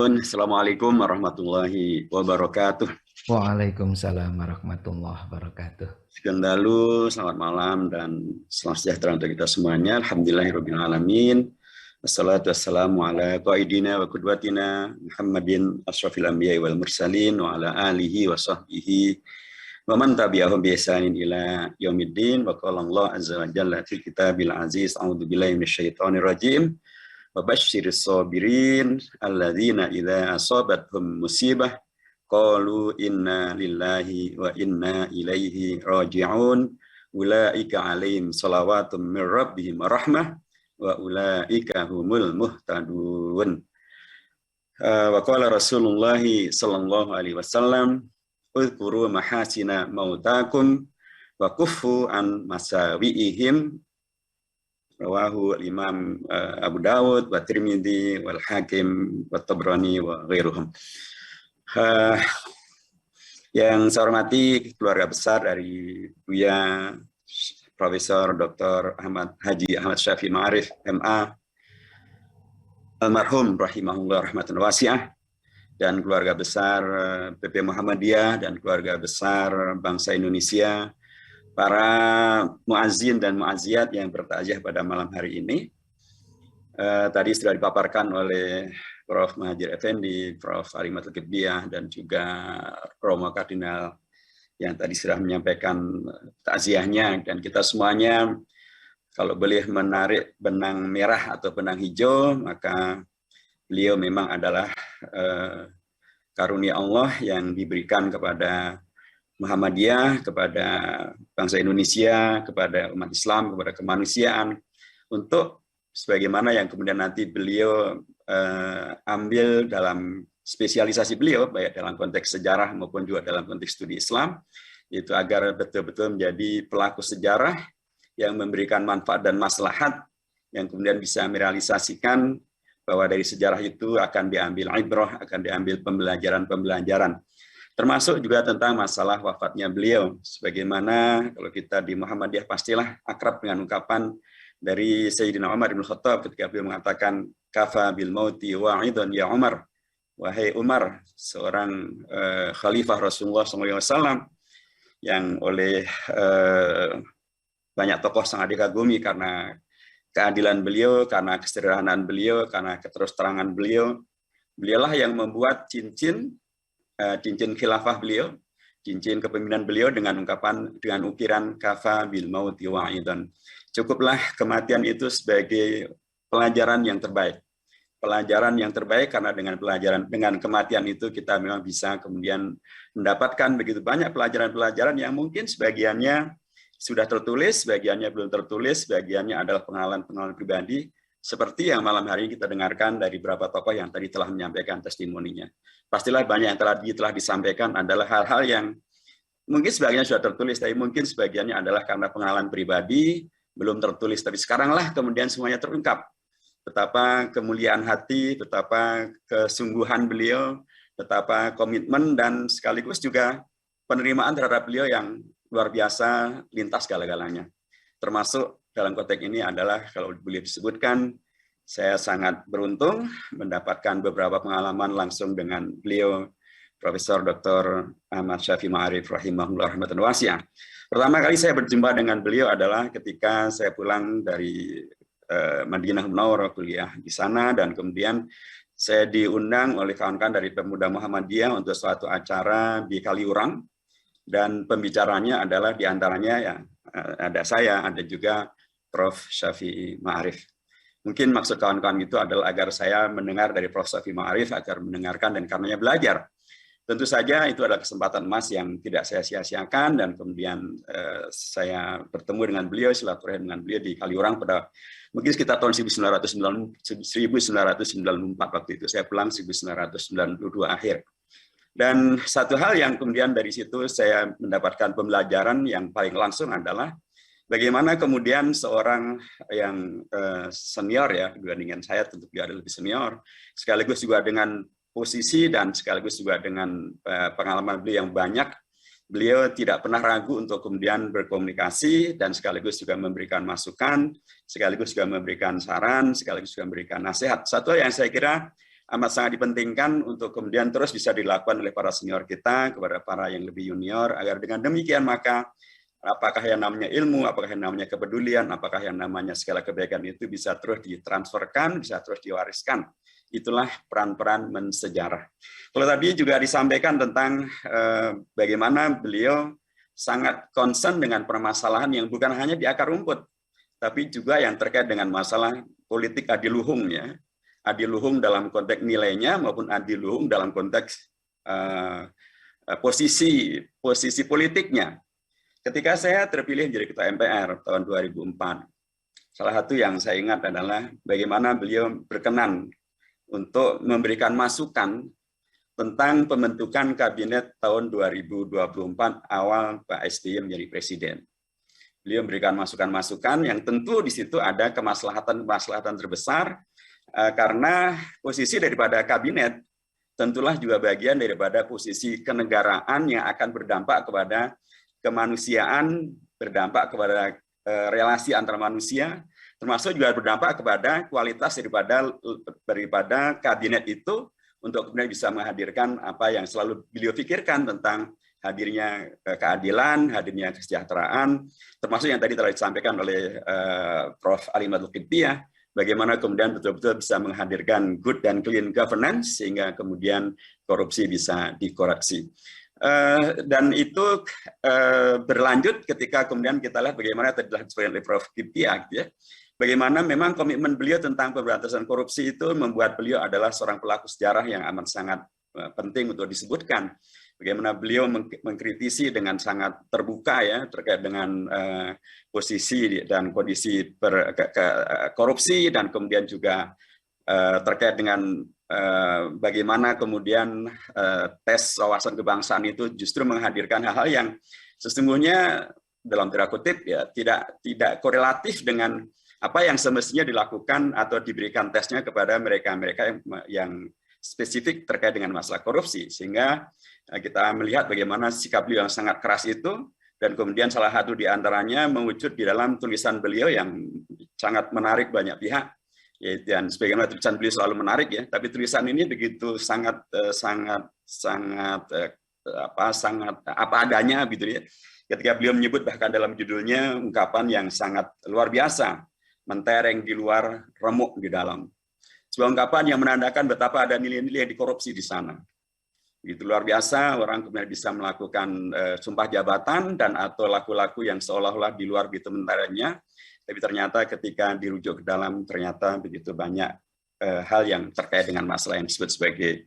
Nuhun. Assalamualaikum warahmatullahi wabarakatuh. Waalaikumsalam warahmatullahi wabarakatuh. Sekian dalu, selamat malam dan selamat sejahtera untuk kita semuanya. Alhamdulillahirabbil alamin. Wassalatu wassalamu ala qaidina wa qudwatina Muhammadin asyrafil anbiya'i wal mursalin wa ala alihi wa sahbihi wa man tabi'ahum bi ihsanin ila yaumiddin. Wa qala Allah azza wa jalla fil kitabil aziz, a'udzu billahi minasyaitonir rajim. Wa basyiris sabirin alladzina idza asabathum musibah qalu inna lillahi wa inna ilaihi raji'un ulaika alaihim salawatum mir rabbihim rahmah wa ulaika humul muhtadun. Wa qala Rasulullah sallallahu alaihi wasallam uzkuru mahasina mautakum wa kuffu an masawiihim. Rawahu Imam Abu Dawud wa Tirmidzi wal Hakim wa Tabrani wa ghairuhum. Yang saya hormati keluarga besar dari Buya Profesor Dr. Haji Ahmad Syafi'i Ma'arif MA almarhum rahimahullah rahmatan wasi'ah, dan keluarga besar PP Muhammadiyah dan keluarga besar bangsa Indonesia, para muazzin dan muazziat yang bertakziah pada malam hari ini. Tadi sudah dipaparkan oleh Prof. Muhajir Effendi, Prof. Alimatul Qibdiyah, dan juga Romo Kardinal yang tadi sudah menyampaikan takziahnya. Dan kita semuanya, kalau boleh menarik benang merah atau benang hijau, maka beliau memang adalah karunia Allah yang diberikan kepada Muhammadiyah, kepada bangsa Indonesia, kepada umat Islam, kepada kemanusiaan, untuk sebagaimana yang kemudian nanti beliau ambil dalam spesialisasi beliau, baik dalam konteks sejarah maupun juga dalam konteks studi Islam, itu agar betul-betul menjadi pelaku sejarah yang memberikan manfaat dan maslahat, yang kemudian bisa merealisasikan bahwa dari sejarah itu akan diambil ibrah, akan diambil pembelajaran-pembelajaran. Termasuk juga tentang masalah wafatnya beliau. Sebagaimana kalau kita di Muhammadiyah pastilah akrab dengan ungkapan dari Sayyidina Umar bin Khattab ketika beliau mengatakan kafa bil mauti wa'idun ya Umar. Wahai Umar, seorang khalifah Rasulullah SAW yang oleh banyak tokoh sangat dikagumi karena keadilan beliau, karena kesederhanaan beliau, karena keterusterangan beliau. Beliaulah yang membuat cincin khilafah beliau, cincin kepemimpinan beliau dengan ukiran kafa bil mauti wa'idun. Cukuplah kematian itu sebagai pelajaran yang terbaik. Pelajaran yang terbaik karena dengan kematian itu kita memang bisa kemudian mendapatkan begitu banyak pelajaran-pelajaran yang mungkin sebagiannya sudah tertulis, sebagiannya belum tertulis, sebagiannya adalah pengalaman-pengalaman pribadi, seperti yang malam hari ini kita dengarkan dari beberapa tokoh yang tadi telah menyampaikan testimoninya. Pastilah banyak yang telah disampaikan adalah hal-hal yang mungkin sebagiannya sudah tertulis, tapi mungkin sebagiannya adalah karena pengalaman pribadi, belum tertulis, tapi sekaranglah kemudian semuanya terungkap. Betapa kemuliaan hati, betapa kesungguhan beliau, betapa komitmen, dan sekaligus juga penerimaan terhadap beliau yang luar biasa lintas segala-galanya. Termasuk dalam konteks ini adalah, kalau boleh disebutkan, saya sangat beruntung mendapatkan beberapa pengalaman langsung dengan beliau, Profesor Dr. Ahmad Syafi'i Ma'arif rahimahullah rahmatan wasi'ah. Pertama kali saya berjumpa dengan beliau adalah ketika saya pulang dari Madinah Munawwarah, kuliah di sana, dan kemudian saya diundang oleh kawan-kawan dari Pemuda Muhammadiyah untuk suatu acara di Kaliurang, dan pembicaranya adalah diantaranya ya ada saya, ada juga Prof. Syafi'i Ma'arif. Mungkin maksud kawan-kawan itu adalah agar saya mendengar dari Prof. Syafi'i Ma'arif, agar mendengarkan dan karenanya belajar. Tentu saja itu adalah kesempatan emas yang tidak saya sia-siakan, dan kemudian saya bertemu dengan beliau, silaturahmi dengan beliau di Kaliurang pada mungkin sekitar tahun 1994 waktu itu. Saya pulang 1992 akhir. Dan satu hal yang kemudian dari situ saya mendapatkan pembelajaran yang paling langsung adalah bagaimana kemudian seorang yang senior ya dibandingkan saya, tentu dia ada lebih senior, sekaligus juga dengan posisi dan sekaligus juga dengan pengalaman beliau yang banyak, beliau tidak pernah ragu untuk kemudian berkomunikasi dan sekaligus juga memberikan masukan, sekaligus juga memberikan saran, sekaligus juga memberikan nasihat. Satu yang saya kira amat sangat dipentingkan untuk kemudian terus bisa dilakukan oleh para senior kita kepada para yang lebih junior, agar dengan demikian maka apakah yang namanya ilmu, apakah yang namanya kepedulian, apakah yang namanya segala kebaikan itu bisa terus ditransferkan, bisa terus diwariskan. Itulah peran-peran mensejarah. Kalau tadi juga disampaikan tentang bagaimana beliau sangat concern dengan permasalahan yang bukan hanya di akar rumput, tapi juga yang terkait dengan masalah politik adiluhung, ya. Adiluhung dalam konteks nilainya maupun adiluhung dalam konteks posisi politiknya. Ketika saya terpilih menjadi ketua MPR tahun 2004, salah satu yang saya ingat adalah bagaimana beliau berkenan untuk memberikan masukan tentang pembentukan kabinet tahun 2024 awal Pak SBY menjadi presiden. Beliau memberikan masukan-masukan yang tentu di situ ada kemaslahatan terbesar, karena posisi daripada kabinet tentulah juga bagian daripada posisi kenegaraan yang akan berdampak kepada kemanusiaan, berdampak kepada relasi antar manusia, termasuk juga berdampak kepada kualitas daripada kabinet itu untuk kemudian bisa menghadirkan apa yang selalu beliau pikirkan tentang hadirnya keadilan, hadirnya kesejahteraan, termasuk yang tadi telah disampaikan oleh Prof. Ali Madul Qibtiyah, bagaimana kemudian betul-betul bisa menghadirkan good dan clean governance sehingga kemudian korupsi bisa dikoreksi. Dan itu berlanjut ketika kemudian kita lihat bagaimana tadi telah disebutkan oleh Prof. Qibtiyah, ya. Bagaimana memang komitmen beliau tentang pemberantasan korupsi itu membuat beliau adalah seorang pelaku sejarah yang amat sangat penting untuk disebutkan. Bagaimana beliau mengkritisi dengan sangat terbuka, ya, terkait dengan posisi dan kondisi korupsi, dan kemudian juga terkait dengan bagaimana kemudian tes wawasan kebangsaan itu justru menghadirkan hal-hal yang sesungguhnya dalam tanda kutip, ya, tidak korelatif dengan apa yang semestinya dilakukan atau diberikan tesnya kepada mereka-mereka yang spesifik terkait dengan masalah korupsi. Sehingga kita melihat bagaimana sikap beliau yang sangat keras itu, dan kemudian salah satu di antaranya mewujud di dalam tulisan beliau yang sangat menarik banyak pihak. Dan sebagaimana tulisan beliau selalu menarik, ya, tapi tulisan ini begitu sangat apa adanya, gitu, ya. Ketika beliau menyebut bahkan dalam judulnya ungkapan yang sangat luar biasa, mentereng di luar, remuk di dalam. Sebuah ungkapan yang menandakan betapa ada nilai-nilai yang dikorupsi di sana. Begitu luar biasa, orang kemudian bisa melakukan sumpah jabatan dan atau laku-laku yang seolah-olah di luar begitu menterengnya, tapi ternyata ketika dirujuk ke dalam ternyata begitu banyak hal yang terkait dengan masalah yang disebut sebagai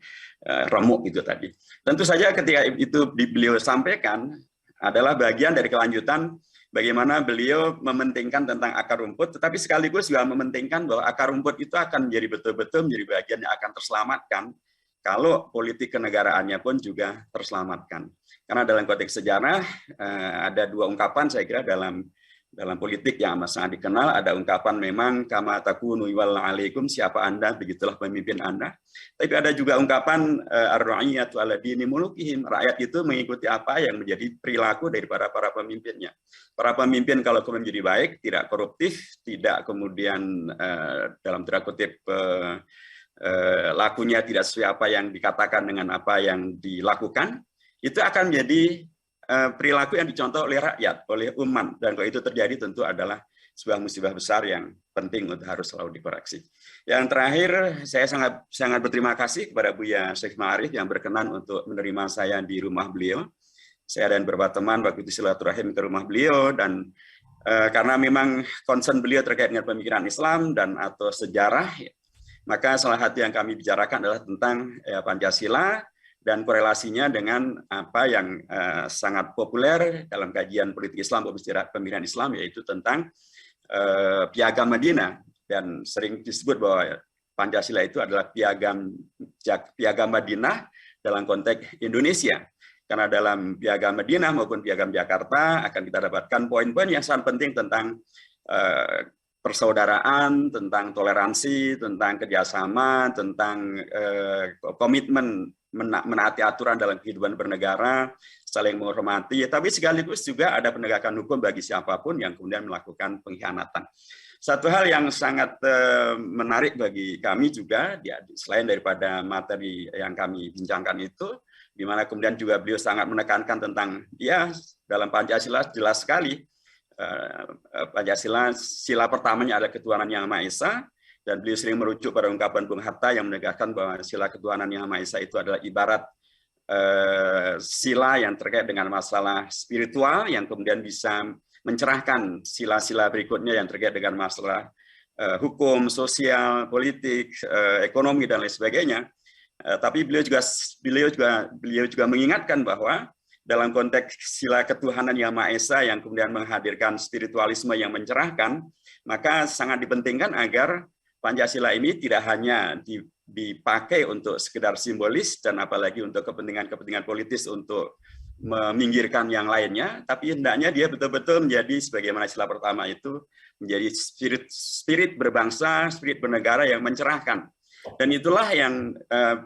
remuk itu tadi. Tentu saja ketika itu beliau sampaikan adalah bagian dari kelanjutan bagaimana beliau mementingkan tentang akar rumput, tetapi sekaligus juga mementingkan bahwa akar rumput itu akan menjadi betul-betul menjadi bagian yang akan terselamatkan kalau politik kenegaraannya pun juga terselamatkan. Karena dalam konteks sejarah ada dua ungkapan saya kira dalam politik yang amat sangat dikenal. Ada ungkapan memang kama takunu yuwalla alaikum, siapa Anda begitulah pemimpin Anda. Tapi ada juga ungkapan ar-ra'iyatu ala dini mulukihim, rakyat itu mengikuti apa yang menjadi perilaku daripada para pemimpinnya. Para pemimpin kalau kemudian menjadi baik, tidak koruptif, tidak kemudian dalam tanda kutip lakunya tidak sesuai apa yang dikatakan dengan apa yang dilakukan, itu akan menjadi perilaku yang dicontoh oleh rakyat, oleh umat, dan kalau itu terjadi tentu adalah sebuah musibah besar yang penting untuk harus selalu dikoreksi. Yang terakhir, saya sangat berterima kasih kepada Buya Syekh Ma'arif yang berkenan untuk menerima saya di rumah beliau. Saya dan beberapa teman waktu itu silaturahim ke rumah beliau, dan karena memang concern beliau terkait dengan pemikiran Islam dan atau sejarah, maka salah satu yang kami bicarakan adalah tentang Pancasila dan korelasinya dengan apa yang sangat populer dalam kajian politik Islam maupun pemikiran Islam, yaitu tentang Piagam Madinah. Dan sering disebut bahwa Pancasila itu adalah Piagam Madinah dalam konteks Indonesia. Karena dalam Piagam Madinah maupun Piagam Jakarta akan kita dapatkan poin-poin yang sangat penting tentang persaudaraan, tentang toleransi, tentang kerjasama, tentang komitmen menaati aturan dalam kehidupan bernegara, saling menghormati, tapi sekaligus juga ada penegakan hukum bagi siapapun yang kemudian melakukan pengkhianatan. Satu hal yang sangat menarik bagi kami juga, selain daripada materi yang kami bincangkan itu, di mana kemudian juga beliau sangat menekankan tentang, ya dalam Pancasila jelas sekali, Pancasila sila pertamanya adalah ketuhanan yang Maha Esa, dan beliau sering merujuk pada ungkapan Bung Hatta yang menegaskan bahwa sila ketuhanan yang Maha Esa itu adalah ibarat sila yang terkait dengan masalah spiritual yang kemudian bisa mencerahkan sila-sila berikutnya yang terkait dengan masalah hukum, sosial, politik, ekonomi dan lain sebagainya. Tapi beliau juga mengingatkan bahwa dalam konteks sila ketuhanan yang Maha Esa yang kemudian menghadirkan spiritualisme yang mencerahkan, maka sangat dipentingkan agar Pancasila ini tidak hanya dipakai untuk sekedar simbolis dan apalagi untuk kepentingan-kepentingan politis untuk meminggirkan yang lainnya, tapi hendaknya dia betul-betul menjadi sebagaimana sila pertama itu menjadi spirit berbangsa, spirit bernegara yang mencerahkan. Dan itulah yang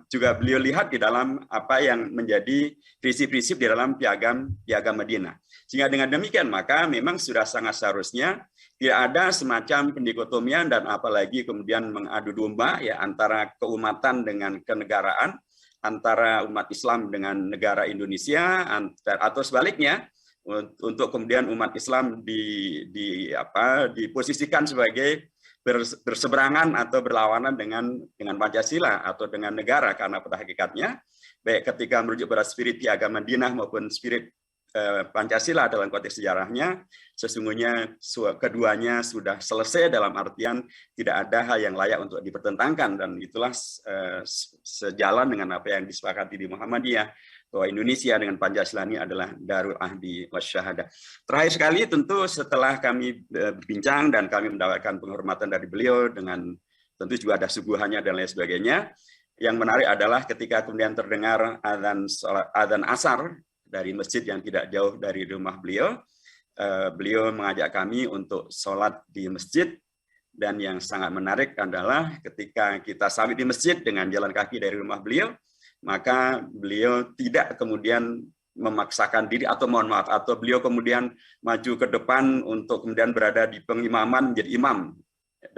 juga beliau lihat di dalam apa yang menjadi prinsip-prinsip di dalam piagam Madinah. Sehingga dengan demikian maka memang sudah sangat seharusnya tidak ada semacam pendikotomian dan apalagi kemudian mengadu domba ya antara keumatan dengan kenegaraan, antara umat Islam dengan negara Indonesia, atau sebaliknya untuk kemudian umat Islam diposisikan sebagai berseberangan atau berlawanan dengan Pancasila atau dengan negara, karena pada hakikatnya baik ketika merujuk pada spirit piagam Madinah maupun spirit Pancasila dalam konteks sejarahnya, sesungguhnya keduanya sudah selesai dalam artian tidak ada hal yang layak untuk dipertentangkan, dan itulah sejalan dengan apa yang disepakati di Muhammadiyah bahwa Indonesia dengan Pancasila ini adalah Darul Ahdi Wasyahadah. Terakhir sekali tentu setelah kami berbincang dan kami mendapatkan penghormatan dari beliau dengan tentu juga ada suguhannya dan lain sebagainya, yang menarik adalah ketika kemudian terdengar adzan asar dari masjid yang tidak jauh dari rumah beliau, beliau mengajak kami untuk sholat di masjid, dan yang sangat menarik adalah ketika kita sampai di masjid dengan jalan kaki dari rumah beliau, maka beliau tidak kemudian memaksakan diri atau mohon maaf, atau beliau kemudian maju ke depan untuk kemudian berada di pengimaman menjadi imam,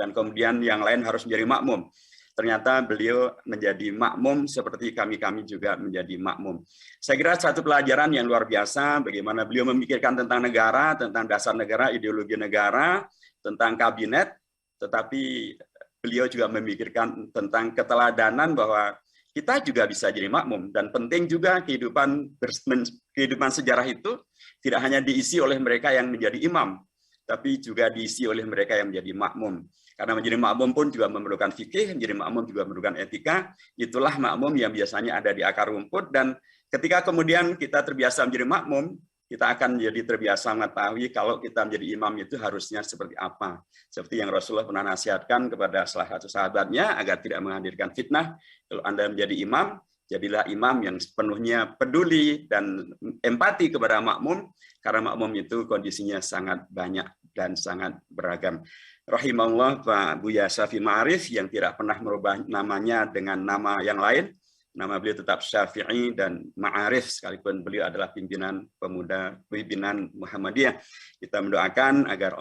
dan kemudian yang lain harus menjadi makmum. Ternyata beliau menjadi makmum seperti kami juga menjadi makmum. Saya kira satu pelajaran yang luar biasa bagaimana beliau memikirkan tentang negara, tentang dasar negara, ideologi negara, tentang kabinet, tetapi beliau juga memikirkan tentang keteladanan bahwa kita juga bisa jadi makmum, dan penting juga kehidupan sejarah itu tidak hanya diisi oleh mereka yang menjadi imam, tapi juga diisi oleh mereka yang menjadi makmum. Karena menjadi makmum pun juga memerlukan fikih, menjadi makmum juga memerlukan etika. Itulah makmum yang biasanya ada di akar rumput, dan ketika kemudian kita terbiasa menjadi makmum, kita akan menjadi terbiasa mengetahui kalau kita menjadi imam itu harusnya seperti apa. Seperti yang Rasulullah pernah nasihatkan kepada salah satu sahabatnya agar tidak menghadirkan fitnah. Kalau Anda menjadi imam, jadilah imam yang sepenuhnya peduli dan empati kepada makmum, karena makmum itu kondisinya sangat banyak dan sangat beragam. Rahimahullah Pak Buya Syafi'i Ma'arif yang tidak pernah merubah namanya dengan nama yang lain. Nama beliau tetap Syafi'i dan Ma'arif, sekalipun beliau adalah pimpinan pemuda, pimpinan Muhammadiyah. Kita mendoakan agar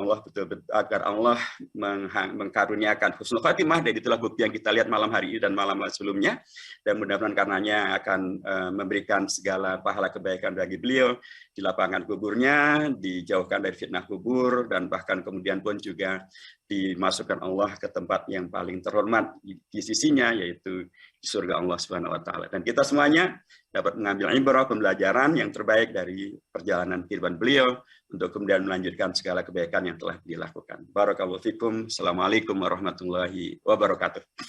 Allah mengkaruniakan husnul khatimah, dan itulah bukti yang kita lihat malam hari ini dan malam sebelumnya. Dan mudah-mudahan karenanya akan memberikan segala pahala kebaikan bagi beliau di lapangan kuburnya, dijauhkan dari fitnah kubur, dan bahkan kemudian pun juga dimasukkan Allah ke tempat yang paling terhormat di sisinya, yaitu di surga Allah Subhanahu wa taala. Dan kita semuanya dapat mengambil ibrah, pembelajaran yang terbaik dari perjalanan kehidupan beliau untuk kemudian melanjutkan segala kebaikan yang telah dilakukan. Barakallahu fikum. Assalamualaikum warahmatullahi wabarakatuh.